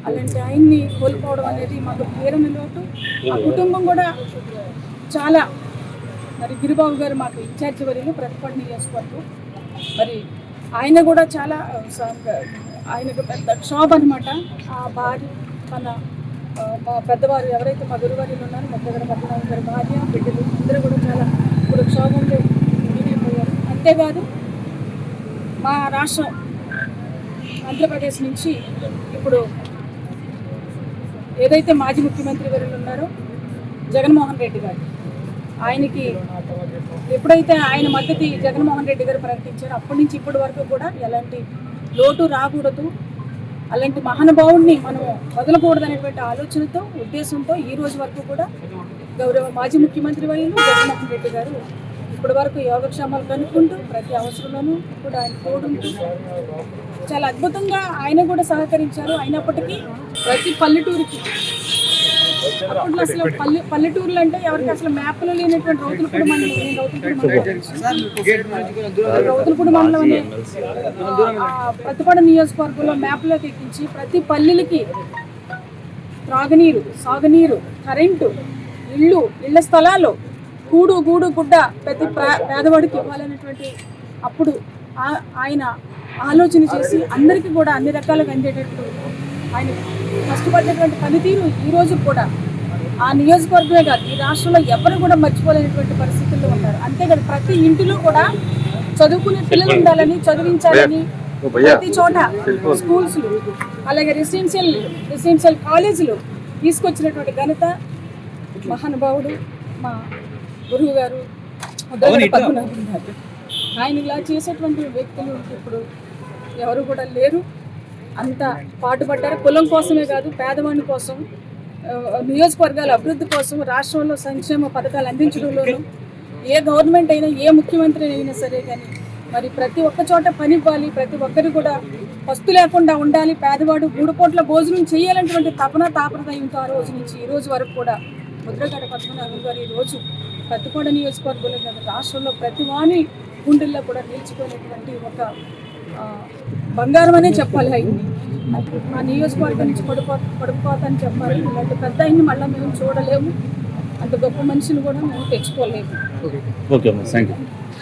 అలాంటి ఆయన్ని కోల్పోవడం అనేది మాకు తీరని లోటు. ఆ కుటుంబం కూడా చాలా మరి గిరిబాబు గారు మాకు ఇన్ఛార్జి వర్యులు ప్రతిపాడు నియోజకవర్గం. మరి ఆయన కూడా చాలా ఆయనకు పెద్ద క్షోభ అనమాట. ఆ భార్య మన మా పెద్దవారు ఎవరైతే మా గురువారిలో ఉన్నారో ముద్దగడ పద్మనాభం గారి భార్య బిడ్డలు అందరూ కూడా చాలా ఇప్పుడు క్షోభంలో మిగిలిపోయారు. అంతేకాదు మా రాష్ట్రం ఆంధ్రప్రదేశ్ నుంచి ఇప్పుడు ఏదైతే మాజీ ముఖ్యమంత్రి గారు ఉన్నారో జగన్మోహన్ రెడ్డి గారు, ఆయనకి ఎప్పుడైతే ఆయన మద్దతు జగన్మోహన్ రెడ్డి గారు ప్రకటించారో అప్పటి నుంచి ఇప్పటి వరకు కూడా ఎలాంటి లోటు రాకూడదు, అలాంటి మహానుభావుడిని మనం వదలకూడదు అనేటువంటి ఆలోచనతో ఉద్దేశంతో ఈ రోజు వరకు కూడా గౌరవ మాజీ ముఖ్యమంత్రి వర్యులు జగన్మోహన్ రెడ్డి గారు ఇప్పటి వరకు యోగక్షేమాలు కనుక్కుంటూ ప్రతి అవసరంలోనూ ఇప్పుడు ఆయన తోడుంటూ చాలా అద్భుతంగా ఆయన కూడా సహకరించారు. అయినప్పటికీ ప్రతి పల్లెటూరికి అప్పట్లో అసలు పల్లెటూర్లు అంటే ఎవరికి అసలు మ్యాప్లో లేనటువంటి రౌతులపూడి మండలం, రౌతులపూడి మండలం అనే ప్రతిపాడు నియోజకవర్గంలో మ్యాప్లోకి ఎక్కించి ప్రతి పల్లెలకి త్రాగునీరు, సాగునీరు, కరెంటు, ఇళ్ల స్థలాలు, కూడు గూడు గుడ్డ ప్రతి పేదవాడికి ఇవ్వాలనేటువంటి అప్పుడు ఆయన ఆలోచన చేసి అందరికీ కూడా అన్ని రకాలుగా అందేటట్టు ఆయన కష్టపడినటువంటి పనితీరు ఈ రోజు కూడా ఆ నియోజకవర్గమే కాదు ఈ రాష్ట్రంలో ఎవరు కూడా మర్చిపోలేనటువంటి పరిస్థితుల్లో ఉన్నారు. అంతేకాదు ప్రతి ఇంటిలో కూడా చదువుకునే పిల్లలు ఉండాలని, చదివించాలని ప్రతి చోట స్కూల్స్ అలాగే రెసిడెన్షియల్ కాలేజీలు తీసుకొచ్చినటువంటి ఘనత మహానుభావుడు మా గురువు గారు పద్మనాభం గారు. ఆయన ఇలా చేసేటువంటి వ్యక్తులు ఇప్పుడు ఎవరు కూడా లేరు. అంత పాటుపడ్డారు కులం కోసమే కాదు, పేదవాడి కోసం, నియోజకవర్గాల అభివృద్ధి కోసం, రాష్ట్రంలో సంక్షేమ పథకాలు అందించడంలోనూ ఏ గవర్నమెంట్ అయినా ఏ ముఖ్యమంత్రి అయినా సరే కానీ మరి ప్రతి ఒక్క చోట పని ఇవ్వాలి, ప్రతి ఒక్కరు కూడా వస్తు లేకుండా ఉండాలి, పేదవాడు 3 పూట్ల భోజనం చేయాలన్నటువంటి తాపత్రయంతో ఆ రోజు నుంచి ఈ రోజు వరకు కూడా ముద్రగడ పద్మనాభం గారు ఈ రోజు ప్రతిపాడు నియోజకవర్గంలో కాదు రాష్ట్రంలో ప్రతి వాణి గుండెల్లో కూడా నిలిచిపోయినటువంటి ఒక బంగారం అనే చెప్పాలి. ఆయన్ని ఆ నియోజకవర్గం నుంచి పడిపోతాని చెప్పాలి. ఇలాంటి పెద్ద ఆయన్ని మళ్ళీ మేము చూడలేము, అంత గొప్ప మనిషిని కూడా మేము తెచ్చుకోలేము. Okay, thank you.